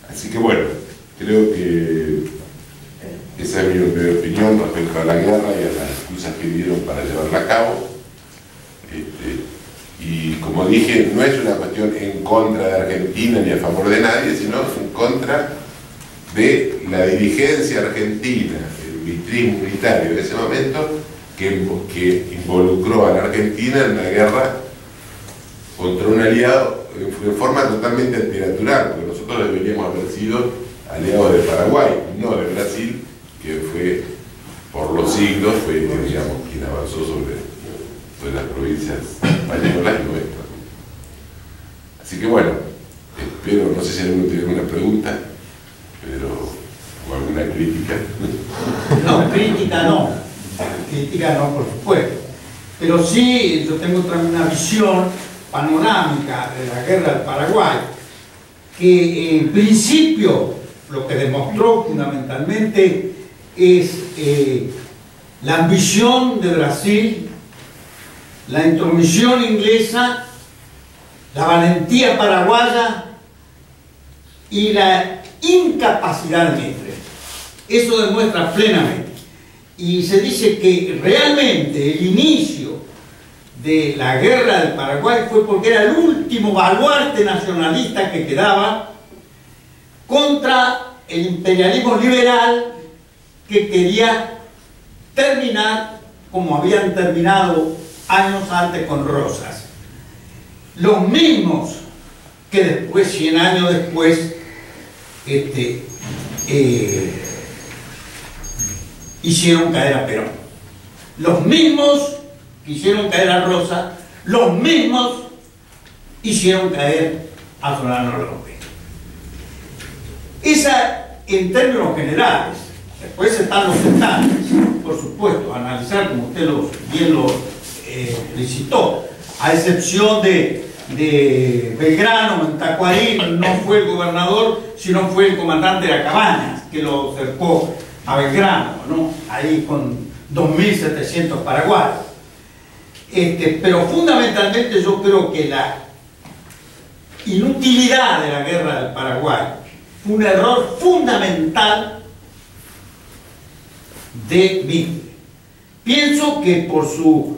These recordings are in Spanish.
Así que bueno, creo que esa es mi opinión respecto a la guerra y a las excusas que dieron para llevarla a cabo. Y como dije, no es una cuestión en contra de Argentina ni a favor de nadie, sino en contra de la dirigencia argentina, el vitrismo unitario de ese momento, que involucró a la Argentina en una guerra contra un aliado en forma totalmente antinatural, porque nosotros deberíamos haber sido aliados de Paraguay, no de Brasil, que fue, por los siglos, fue, digamos, quien avanzó sobre las provincias españolas y nuestras. Así que bueno, espero, no sé si alguno tiene alguna pregunta, o alguna crítica. No, crítica no, por supuesto. Pero sí, yo tengo una visión panorámica de la guerra del Paraguay, que en principio lo que demostró fundamentalmente es la ambición de Brasil, la intromisión inglesa, la valentía paraguaya y la incapacidad de Mitre. Eso demuestra plenamente. Y se dice que realmente el inicio de la guerra del Paraguay fue porque era el último baluarte nacionalista que quedaba contra el imperialismo liberal que quería terminar como habían terminado años antes con Rosas. Los mismos que después, 100 años después, hicieron caer a Perón. Los mismos que hicieron caer a Rosas, los mismos hicieron caer a Solano López. Esa, en términos generales. Después están los detalles, por supuesto, analizar como usted bien lo licitó, a excepción de Belgrano, en Tacuarí, no fue el gobernador, sino fue el comandante de la Cabañas, que lo cercó a Belgrano, ¿no? Ahí con 2.700 paraguayos. Pero fundamentalmente yo creo que la inutilidad de la guerra del Paraguay fue un error fundamental de Mitre. Pienso que por su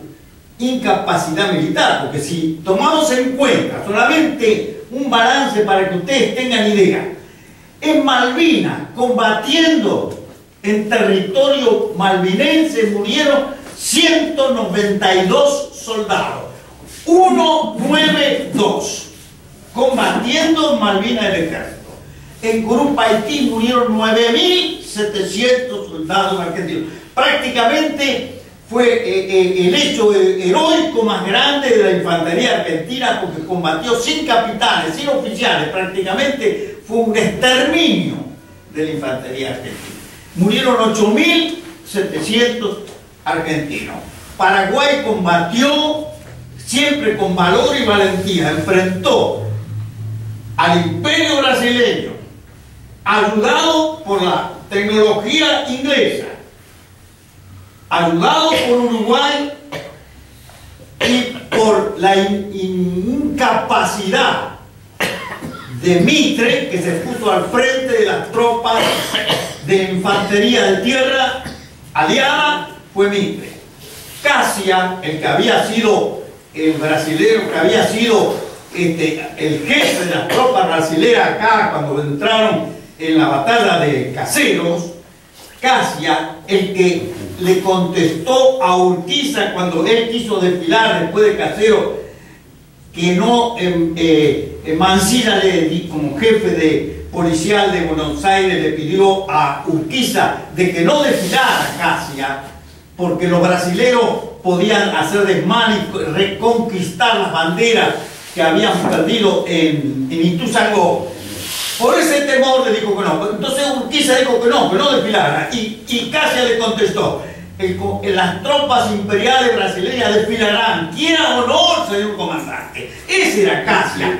incapacidad militar, porque si tomamos en cuenta solamente un balance para que ustedes tengan idea, en Malvinas, combatiendo en territorio malvinense, murieron 192 soldados, 192, combatiendo en Malvinas el ejército. En Curupaytí murieron 9.700 soldados argentinos. Prácticamente fue el hecho heroico más grande de la infantería argentina, porque combatió sin capitanes, sin oficiales. Prácticamente fue un exterminio de la infantería argentina. Murieron 8.700 argentinos. Paraguay combatió siempre con valor y valentía, enfrentó al imperio brasileño, ayudado por la tecnología inglesa, ayudado por Uruguay y por la incapacidad de Mitre, que se puso al frente de las tropas de infantería de tierra aliada, fue Mitre. Casia, el que había sido el brasilero, que había sido el jefe de las tropas brasileras acá cuando entraron en la batalla de Caseros, Casia, el que le contestó a Urquiza cuando él quiso desfilar después de Caseros, que no Mancilla, como jefe de policial de Buenos Aires, le pidió a Urquiza de que no desfilara Casia, porque los brasileros podían hacer desmán y reconquistar las banderas que habían perdido en Ituzaingó. Por ese temor le dijo que no. Entonces Urquiza dijo que no desfilara. Y Casia le contestó: las tropas imperiales brasileñas desfilarán, quiera o no, señor comandante. Ese era Casia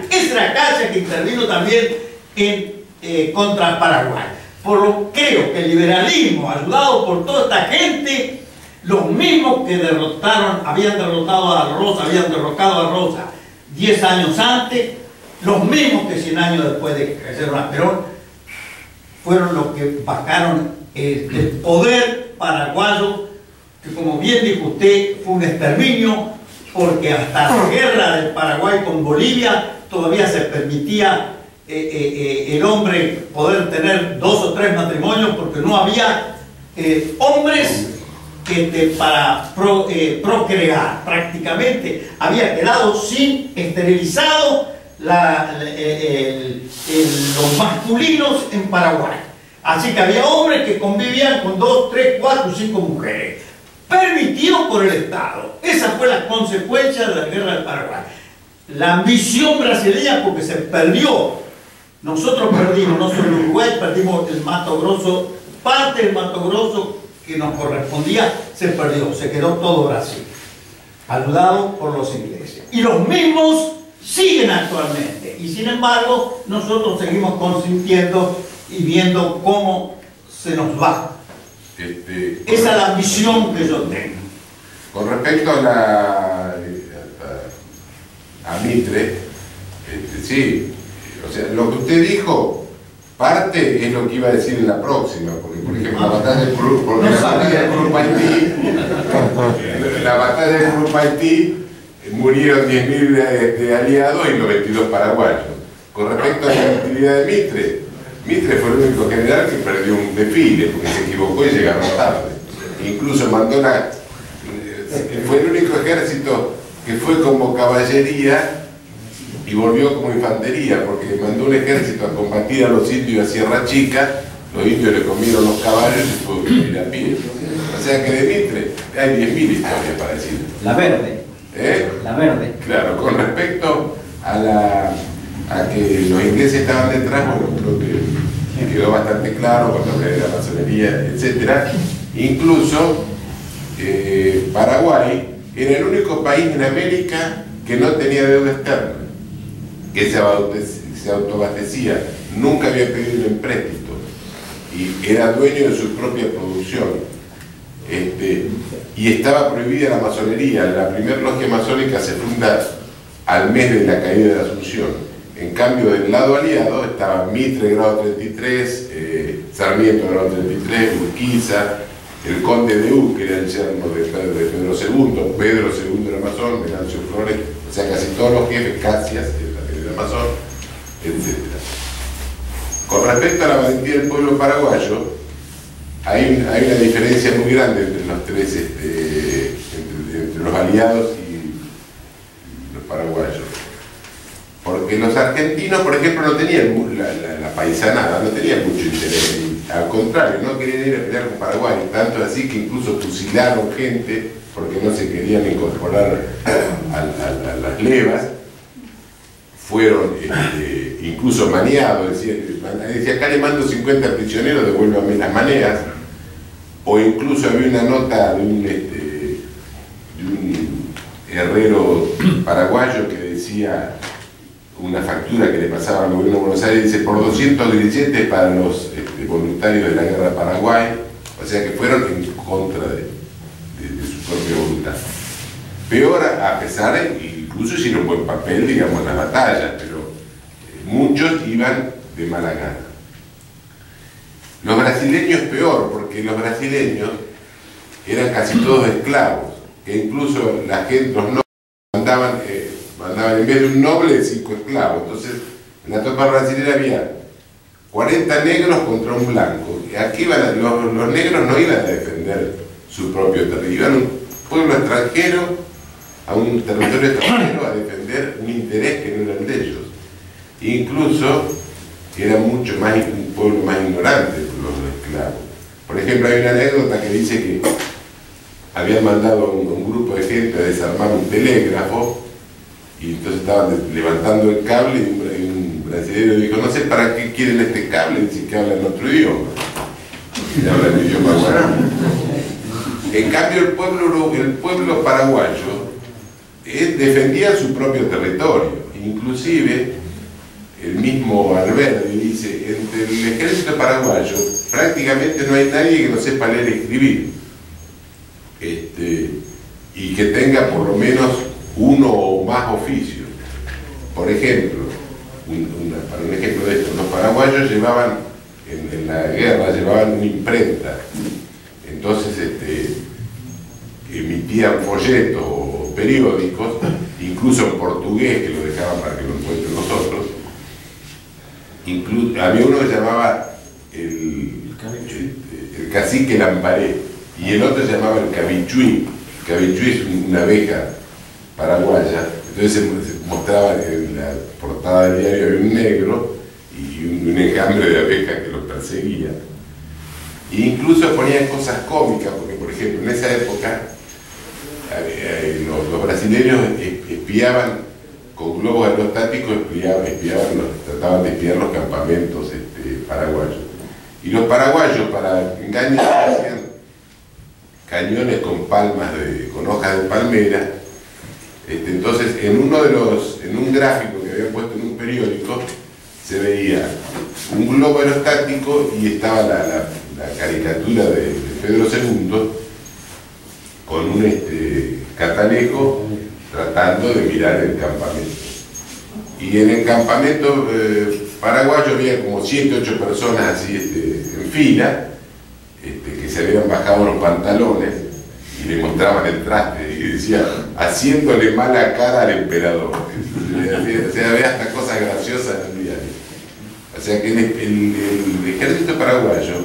que intervino también contra Paraguay. Por lo que creo que el liberalismo, ayudado por toda esta gente, los mismos que habían derrotado a Rosa 10 años antes, los mismos que 100 años después de que cayeron a Perón, fueron los que bajaron el poder paraguayo, que como bien dijo usted, fue un exterminio, porque hasta la guerra del Paraguay con Bolivia todavía se permitía el hombre poder tener 2 o 3 matrimonios, porque no había hombres para procrear. Prácticamente había quedado sin esterilizado los masculinos en Paraguay. Así que había hombres que convivían con 2, 3, 4, 5 mujeres, permitido por el Estado. Esa fue la consecuencia de la guerra del Paraguay. La ambición brasileña, porque se perdió. Nosotros perdimos, no solo Uruguay, perdimos el Mato Grosso, parte del Mato Grosso que nos correspondía se perdió, se quedó todo Brasil, ayudado por los ingleses. Y los mismos siguen actualmente, y sin embargo nosotros seguimos consintiendo y viendo cómo se nos va. Esa es la ambición que yo tengo. Con respecto a Mitre, sí, o sea, lo que usted dijo, parte es lo que iba a decir en la próxima, porque por ejemplo la batalla del Curupaytí murieron 10.000 aliados y 92 paraguayos. Con respecto a la actividad de Mitre fue el único general que perdió un desfile porque se equivocó y llegaron tarde. Incluso mandó fue el único ejército que fue como caballería y volvió como infantería, porque mandó un ejército a combatir a los indios a Sierra Chica, los indios le comieron los caballos y tuvo que ir a pie. O sea que de Mitre hay 10.000 historias para decir. La verde. La verde. Claro, con respecto a que los ingleses estaban detrás, bueno, creo que quedó bastante claro cuando hablé de la masonería, etc. Incluso Paraguay era el único país en América que no tenía deuda externa, que se autoabastecía, nunca había pedido un empréstito y era dueño de su propia producción. Y estaba prohibida la masonería. La primera logia masónica se funda al mes de la caída de la Asunción. En cambio, del lado aliado estaba Mitre, grado 33, Sarmiento, grado 33, Urquiza, el conde de U, que era el yerno de Pedro II, Pedro II era masón, Venancio Flores, o sea, casi todos los jefes, Casias era masón, etc. Con respecto a la valentía del pueblo paraguayo, hay una diferencia muy grande entre los tres, entre los aliados y los paraguayos. Porque los argentinos, por ejemplo, no tenían la paisanada, no tenían mucho interés. Al contrario, no querían ir a pelear con Paraguay. Tanto así que incluso fusilaron gente porque no se querían incorporar a las levas. Fueron incluso maneados. Decía, acá le mando 50 prisioneros, devuélvame las maneras. O incluso había una nota de un herrero paraguayo que decía, una factura que le pasaba al gobierno de Buenos Aires, dice, por 200 grilletes para los voluntarios de la guerra de Paraguay, o sea que fueron en contra de su propia voluntad. Peor, a pesar, incluso hicieron buen papel, digamos, en la batalla, pero muchos iban de mala gana. Los brasileños peor, porque los brasileños eran casi todos esclavos, que incluso la gente, los nobles mandaban en vez de un noble 5 esclavos. Entonces en la tropa brasileña había 40 negros contra un blanco. Y aquí los negros no iban a defender su propio territorio, iban a un pueblo extranjero, a un territorio extranjero, a defender un interés que no era el de ellos. Incluso era mucho más un pueblo más ignorante que los esclavos. Por ejemplo, hay una anécdota que dice que habían mandado a un grupo de gente a desarmar un telégrafo y entonces estaban levantando el cable y un brasileño dijo, no sé para qué quieren este cable, dice que hablan otro idioma. Y hablan el idioma guaraní. En cambio el pueblo paraguayo defendía su propio territorio. Inclusive el mismo Alberdi dice, entre el ejército paraguayo prácticamente no hay nadie que no sepa leer y escribir. Y que tenga por lo menos uno o más oficios. Por ejemplo, para un ejemplo de esto, los paraguayos llevaban en la guerra llevaban una imprenta, entonces emitían folletos o periódicos, incluso en portugués, que lo dejaban para que lo encuentren nosotros. Había uno que llamaba el cacique Lamparé, y el otro se llamaba el cabichuí. El cabichuí es una abeja paraguaya. Entonces se mostraba en la portada del diario, había un negro y un enjambre de abejas que los perseguía. E incluso ponían cosas cómicas, porque por ejemplo en esa época los brasileños espiaban con globos aerostáticos, trataban de espiar los campamentos paraguayos. Y los paraguayos, para engañar, hacían cañones con con hojas de palmera. Entonces, en un gráfico que habían puesto en un periódico, se veía un globo aerostático y estaba la caricatura de Pedro II con un catalejo tratando de mirar el campamento. Y en el campamento paraguayo había como 7 u 8 personas así en fila, que se habían bajado los pantalones y le mostraban el traste y decía, haciéndole mala cara al emperador. O sea, había hasta cosas graciosas en el diario. O sea que el ejército paraguayo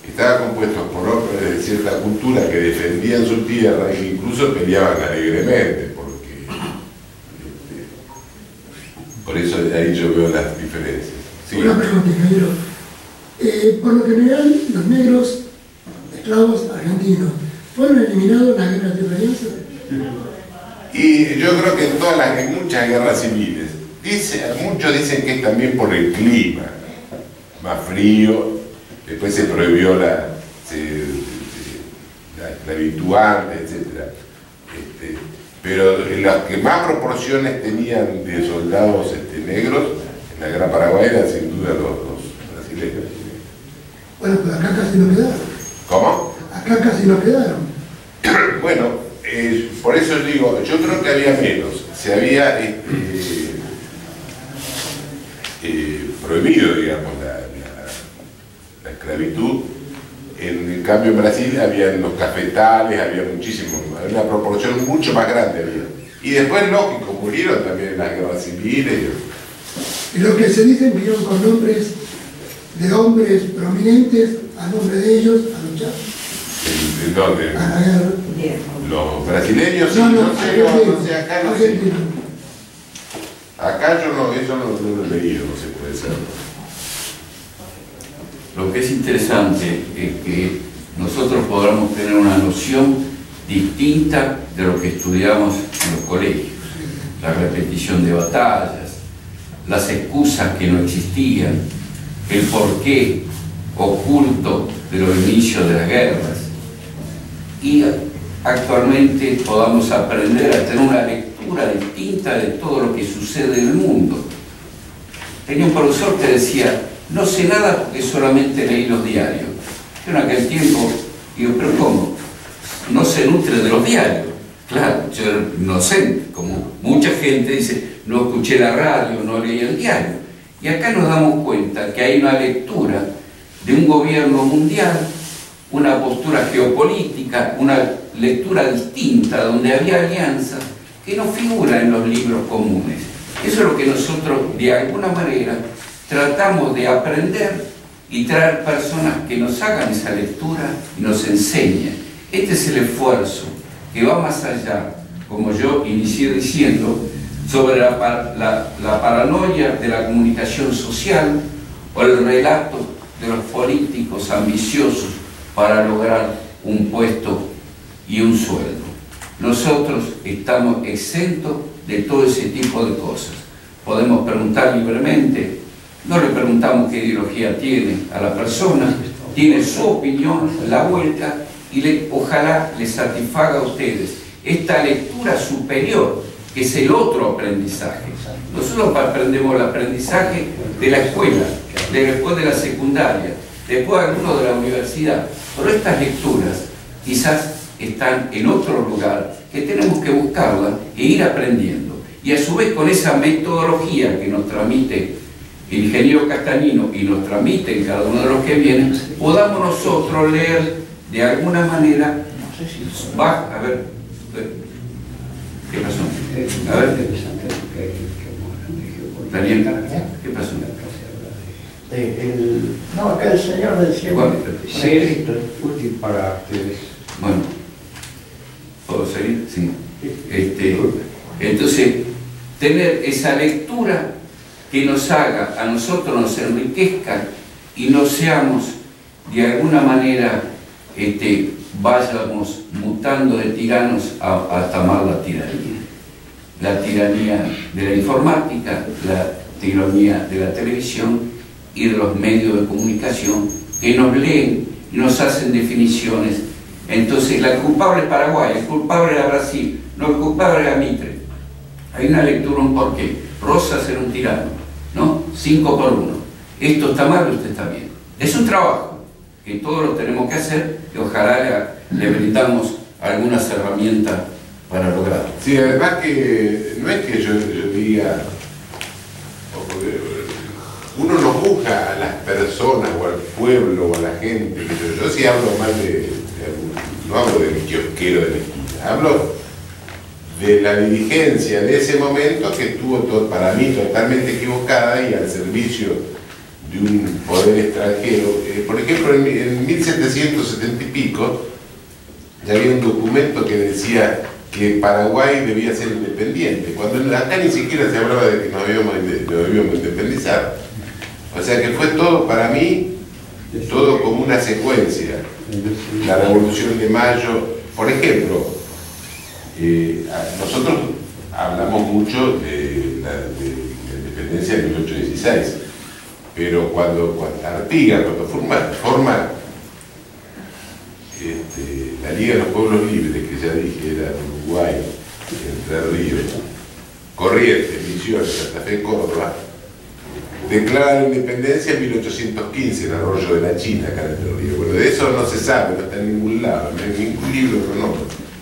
estaba compuesto por hombres de cierta cultura que defendían su tierra e incluso peleaban alegremente, porque por eso ahí yo veo las diferencias. ¿Sí? Una pregunta, ingeniero. Por lo general, los negros esclavos argentinos fueron eliminados en las guerras de alianza. Y yo creo que en muchas guerras civiles, muchos dicen que es también por el clima, más frío, después se prohibió la esclavitud, etc. Pero las que más proporciones tenían de soldados negros en la guerra paraguaya eran sin duda los brasileños. Bueno, pues acá casi no quedaron. ¿Cómo? Acá casi no quedaron. Bueno, por eso digo, yo creo que había menos. Se había prohibido, digamos, la esclavitud. En cambio en Brasil había los cafetales, había muchísimo, una proporción mucho más grande había. Y después, lógico, murieron también en las guerras civiles. Y lo que se dice, vinieron con nombres de hombres prominentes, a nombre de ellos, a luchar. ¿En dónde? A la guerra. Los brasileños, sí, no sé, acá no sé. Argentina. Acá yo no, eso no lo he leído, no se puede saber. Lo que es interesante es que nosotros podamos tener una noción distinta de lo que estudiamos en los colegios. La repetición de batallas, las excusas que no existían, el porqué oculto de los inicios de las guerras. Y actualmente podamos aprender a tener una lectura distinta de todo lo que sucede en el mundo. Tenía un profesor que decía, no sé nada porque solamente leí los diarios. Yo en aquel tiempo digo, pero ¿cómo? No se nutre de los diarios. Claro, yo no sé, como mucha gente dice, no escuché la radio, no leí el diario. Y acá nos damos cuenta que hay una lectura de un gobierno mundial, una postura geopolítica, una lectura distinta, donde había alianzas que no figuran en los libros comunes. Eso es lo que nosotros, de alguna manera, tratamos de aprender y traer personas que nos hagan esa lectura y nos enseñen. Este es el esfuerzo que va más allá, como yo inicié diciendo, sobre la paranoia de la comunicación social o el relato de los políticos ambiciosos para lograr un puesto y un sueldo. Nosotros estamos exentos de todo ese tipo de cosas. Podemos preguntar libremente, no le preguntamos qué ideología tiene a la persona, tiene su opinión, la vuelta, y ojalá les satisfaga a ustedes esta lectura superior, que es el otro aprendizaje. Nosotros aprendemos el aprendizaje de la escuela, después de la secundaria, después algunos de la universidad, pero estas lecturas quizás están en otro lugar que tenemos que buscarlas e ir aprendiendo. Y a su vez con esa metodología que nos transmite el ingeniero Castanino y nos transmiten cada uno de los que vienen, podamos nosotros leer de alguna manera. Va, a ver, ¿qué pasó? A ver, Daniel, ¿qué pasó? No, acá el señor decía Sí, es útil para ustedes. Bueno, ¿puedo seguir? Sí. Entonces, tener esa lectura que nos haga, a nosotros nos enriquezca y no seamos de alguna manera, vayamos mutando de tiranos hasta amar la tiranía. La tiranía de la informática, la tiranía de la televisión y de los medios de comunicación que nos leen y nos hacen definiciones. Entonces, la culpable es Paraguay, el culpable era Brasil, no, el culpable era Mitre. Hay una lectura, un porqué. Rosas era un tirano, ¿no? 5 por 1. Esto está mal, usted está bien. Es un trabajo que todos lo tenemos que hacer y ojalá le brindamos algunas herramientas para lograrlo. Sí, además que no es que yo diga, uno no juzga a las personas o al pueblo o a la gente, yo sí hablo mal no hablo del kiosquero de la esquina, hablo de la dirigencia de ese momento que estuvo para mí totalmente equivocada y al servicio de un poder extranjero. Por ejemplo, en 1770 y pico ya había un documento que decía que Paraguay debía ser independiente, cuando acá ni siquiera se hablaba de que nos debíamos independizar. O sea que fue todo, para mí, todo como una secuencia. La Revolución de Mayo, por ejemplo, nosotros hablamos mucho de la independencia de 1816, pero cuando Artigas, cuando forma la Liga de los Pueblos Libres, que ya dije era Uruguay, Entre Ríos, Corrientes, Misiones, Santa Fe, Córdoba, declara la independencia en 1815, el arroyo de la China, acá en Entre Ríos. Bueno, de eso no se sabe, no está en ningún lado, no hay ningún libro, no,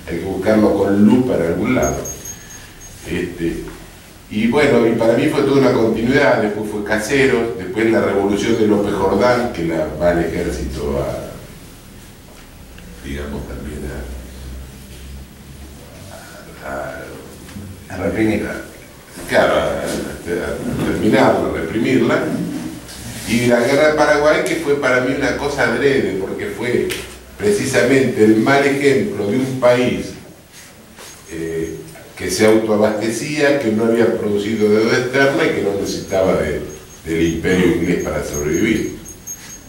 hay que buscarlo con lupa en algún lado. Y bueno, y para mí fue toda una continuidad, después fue Caseros, después la revolución de López Jordán, que va al ejército digamos también a reprimirla. Claro, a terminarla, a reprimirla. Y la guerra de Paraguay, que fue para mí una cosa breve, porque fue precisamente el mal ejemplo de un país que se autoabastecía, que no había producido deuda externa y que no necesitaba del imperio inglés para sobrevivir.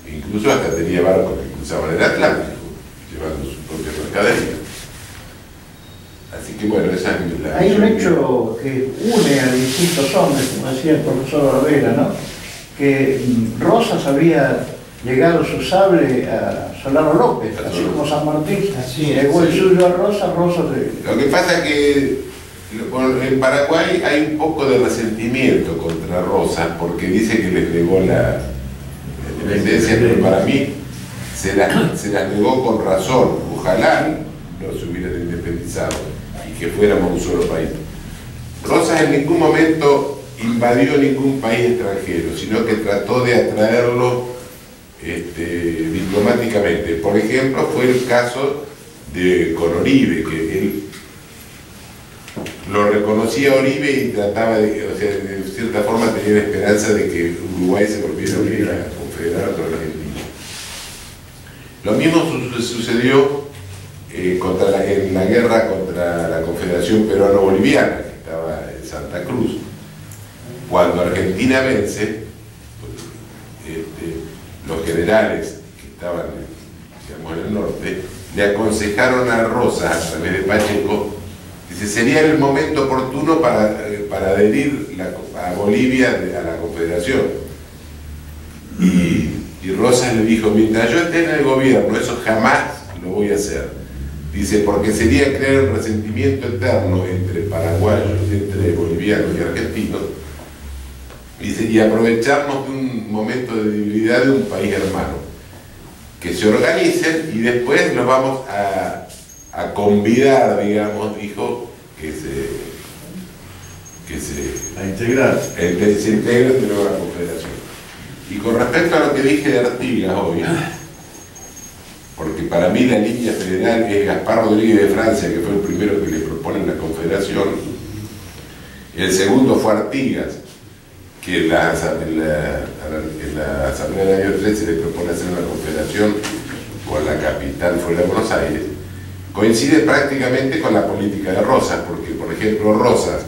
Incluso hasta tenía barcos que cruzaban el Atlántico, llevando su propia mercadería. Así que bueno, esa es la... Hay un hecho que une a distintos hombres, como decía el profesor Barbera, ¿no? Que Rosas había llegado su sable a Solano López, así como San Martín, llegó el suyo a Rosas. Lo que pasa es que en Paraguay hay un poco de resentimiento contra Rosas porque dice que les negó la independencia, pero para mí se las negó con razón. Ojalá no se hubieran independizado y que fuéramos un solo país. Rosas en ningún momento invadió ningún país extranjero, sino que trató de atraerlo diplomáticamente. Por ejemplo, fue el caso con Oribe, que él lo reconocía a Oribe y trataba de, o sea, de cierta forma tenía la esperanza de que Uruguay se volviera a confederar con la Argentina. Lo mismo sucedió en la guerra contra la Confederación Peruano-Boliviana, que estaba en Santa Cruz. Cuando Argentina vence, los generales que estaban, digamos, en el norte, le aconsejaron a Rosas, a través de Pacheco, que sería el momento oportuno para adherir a Bolivia a la Confederación. Y Rosas le dijo, mientras yo esté en el gobierno, eso jamás lo voy a hacer. Dice, porque sería crear un resentimiento eterno entre paraguayos, entre bolivianos y argentinos, dice, y aprovecharnos de un momento de debilidad de un país hermano. Que se organicen y después los vamos a convidar, digamos, dijo, que se A integrar. se integren de nuevo a la Confederación. Y con respecto a lo que dije de Artigas hoy, porque para mí la línea federal es Gaspar Rodríguez de Francia, que fue el primero que le propone la Confederación. El segundo fue Artigas, que en la Asamblea del año 13 le propone hacer una confederación con la capital fuera de Buenos Aires. Coincide prácticamente con la política de Rosas, porque por ejemplo Rosas,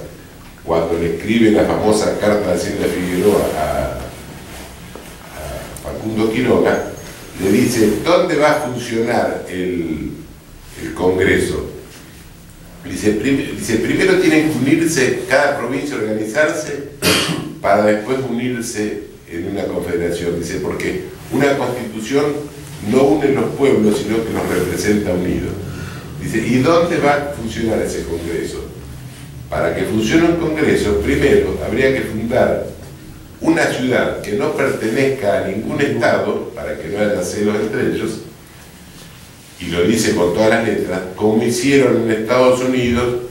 cuando le escribe la famosa carta de Hacienda Figueroa a Facundo Quiroga, le dice: ¿dónde va a funcionar el Congreso? Dice, primero tienen que unirse, cada provincia organizarse para después unirse en una confederación. Dice, porque una constitución no une los pueblos, sino que los representa unidos. Dice, ¿y dónde va a funcionar ese Congreso? Para que funcione un Congreso, primero habría que fundar una ciudad que no pertenezca a ningún estado, para que no haya celos entre ellos, y lo dice con todas las letras, como hicieron en Estados Unidos,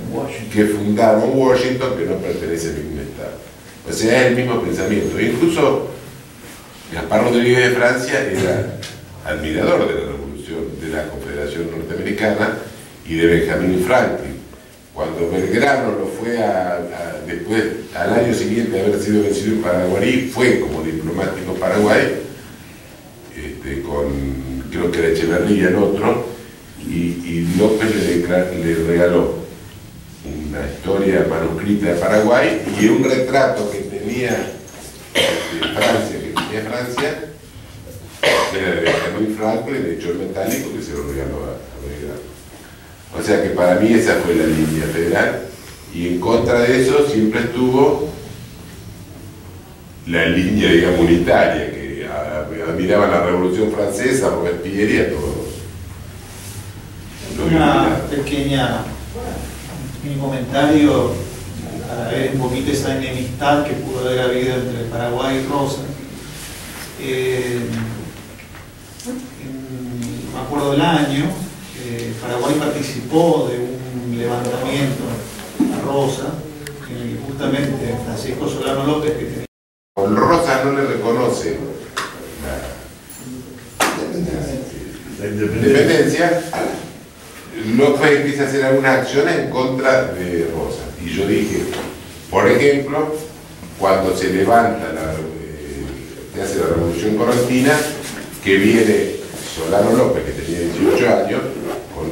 que fundaron Washington, que no pertenece a ningún estado. O sea, es el mismo pensamiento. Incluso Gaspar Rodríguez de Francia era admirador de la revolución, de la Confederación Norteamericana y de Benjamin Franklin. Cuando Belgrano lo fue después, al año siguiente de haber sido vencido en Paraguay, fue como diplomático a Paraguay, creo que era Echeverría el otro, y López le regaló una historia manuscrita de Paraguay y un retrato que tenía Francia, era de Benjamin Franklin, hecho en metálico, que se lo regaló a Belgrano. O sea que para mí esa fue la línea federal, y en contra de eso siempre estuvo la línea, digamos, unitaria, que admiraban la Revolución Francesa, Robespierre y a todos. Una pequeño comentario para ver un poquito esa enemistad que pudo haber habido entre Paraguay y Rosas. Me acuerdo del año, Paraguay participó de un levantamiento a Rosas, en el que justamente Francisco Solano López, que tenía... Con Rosas no le reconoce la independencia, López empieza a hacer algunas acciones en contra de Rosas. Y yo dije, por ejemplo, cuando se levanta se hace la Revolución Correntina, que viene Solano López, que tenía 18 años, con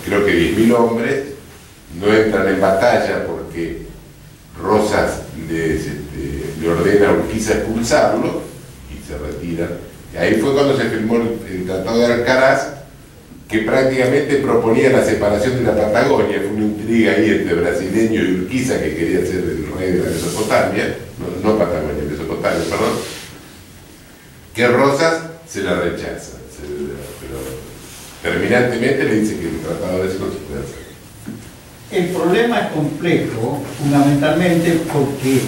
creo que 10.000 hombres, no entran en batalla porque Rosas le ordena a Urquiza expulsarlo y se retiran. Y ahí fue cuando se firmó el Tratado de Alcaraz, que prácticamente proponía la separación de la Patagonia. Fue una intriga ahí entre brasileño y Urquiza, que quería ser el rey de la Mesopotamia, no Patagonia, Mesopotamia, perdón, que Rosas se la rechaza, pero terminantemente le dice que el tratado de eso no se puede hacer. El problema es complejo, fundamentalmente porque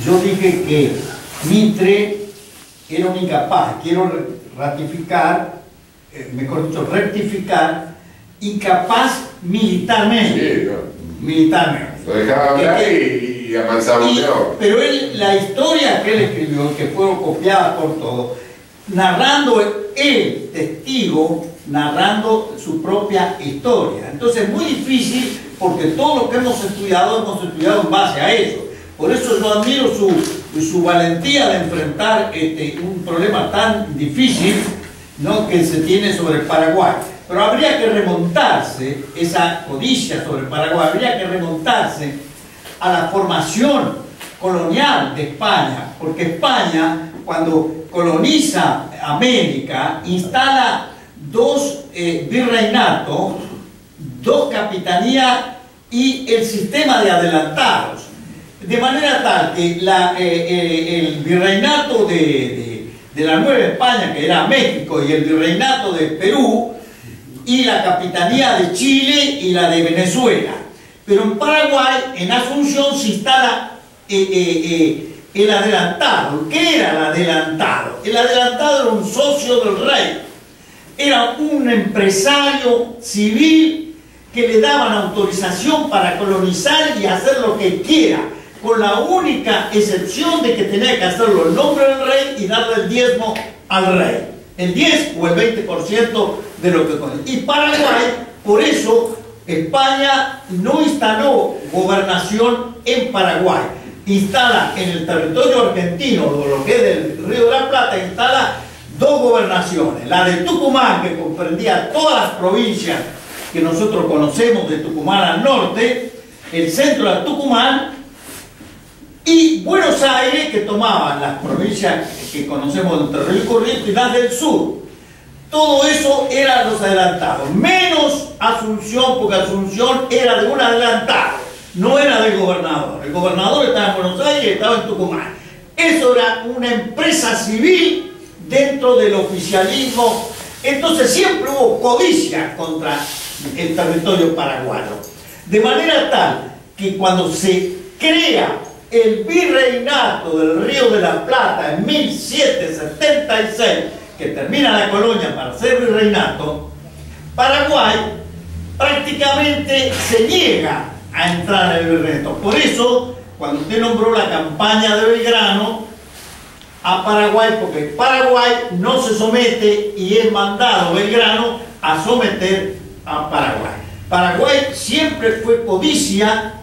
yo dije que Mitre era un incapaz, quiero ratificar, mejor dicho, rectificar, incapaz militarmente. Sí, no. Militarmente. Lo dejaba hablar y amansaba peor. Pero la historia que él escribió, que fue copiada por todos, narrando el testigo, narrando su propia historia. Entonces es muy difícil, porque todo lo que hemos estudiado en base a eso. Por eso yo admiro su valentía de enfrentar un problema tan difícil, ¿no?, que se tiene sobre el Paraguay. Pero habría que remontarse, esa codicia sobre el Paraguay, habría que remontarse a la formación colonial de España, porque España, cuando coloniza América, instala dos virreinatos, dos capitanías y el sistema de adelantados, de manera tal que el virreinato de la Nueva España, que era México, y el virreinato de Perú, y la capitanía de Chile y la de Venezuela. Pero en Paraguay, en Asunción, se instala el adelantado. ¿Qué era el adelantado? El adelantado era un socio del rey. Era un empresario civil que le daban autorización para colonizar y hacer lo que quiera. con la única excepción de que tenía que hacerlo en nombre del rey y darle el diezmo al rey. El 10 o el 20% de lo que con. Y Paraguay, por eso, España no instaló gobernación en Paraguay. Instala en el territorio argentino, lo que es del Río de la Plata, instala dos gobernaciones. La de Tucumán, que comprendía todas las provincias que nosotros conocemos, de Tucumán al norte, el centro de Tucumán, y Buenos Aires, que tomaba las provincias que conocemos del Terreno y Corrientes y las del sur. Todo eso era los adelantados, menos Asunción, porque Asunción era de un adelantado, no era del gobernador. El gobernador estaba en Buenos Aires y estaba en Tucumán. Eso era una empresa civil dentro del oficialismo. Entonces siempre hubo codicia contra el territorio paraguayo. De manera tal que cuando se crea el virreinato del Río de la Plata en 1776, que termina la colonia para ser virreinato, Paraguay prácticamente se niega a entrar en el virreinato. Por eso, cuando usted nombró la campaña de Belgrano a Paraguay, porque Paraguay no se somete y es mandado Belgrano a someter a Paraguay. Paraguay siempre fue codicia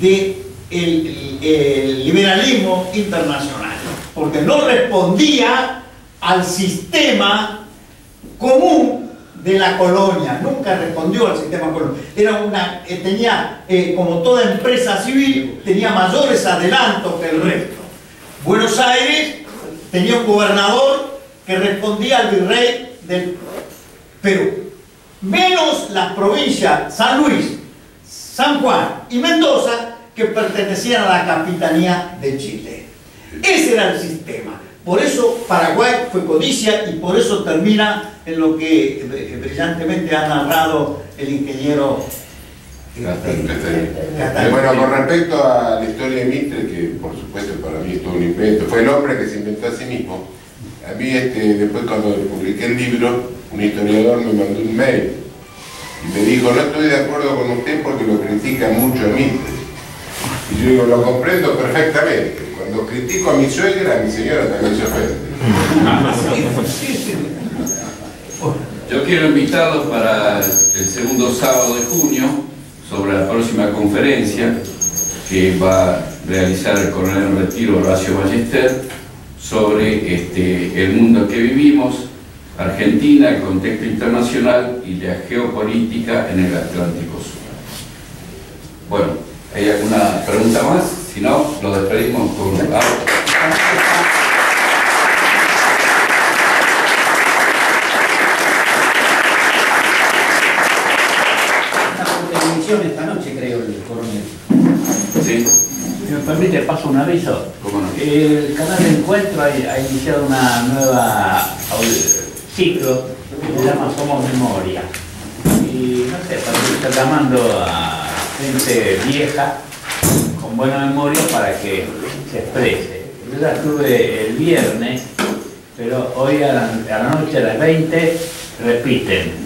de el liberalismo internacional, porque no respondía al sistema común de la colonia, nunca respondió al sistema colonial. Era tenía, como toda empresa civil, tenía mayores adelantos que el resto. Buenos Aires tenía un gobernador que respondía al virrey del Perú, menos las provincias San Luis, San Juan y Mendoza, que pertenecían a la capitanía de Chile. Ese era el sistema. Por eso Paraguay fue codicia y por eso termina en lo que brillantemente ha narrado el ingeniero Castaño. Bueno, con respecto a la historia de Mitre, que por supuesto para mí es todo un invento, fue el hombre que se inventó a sí mismo. A mí después cuando publiqué el libro, un historiador me mandó un mail y me dijo: no estoy de acuerdo con usted porque lo critica mucho a Mitre. Y yo digo: lo comprendo perfectamente. Cuando critico a mi suegra, a mi señora también se ofende. Yo quiero invitarlos para el segundo sábado de junio sobre la próxima conferencia que va a realizar el coronel en retiro Horacio Ballester sobre el mundo en que vivimos, Argentina, el contexto internacional y la geopolítica en el Atlántico Sur. Bueno, ¿hay alguna pregunta más? Si no, lo despedimos con algo. Esta noche, creo, el coronel. Sí. Si me permite, paso un aviso. ¿Cómo no? El canal de Encuentro ha iniciado una nueva ciclo que se llama Somos Memoria. Y no sé, está llamando a gente vieja con buena memoria para que se exprese. Yo la tuve el viernes, pero hoy a la noche a las 20 repiten.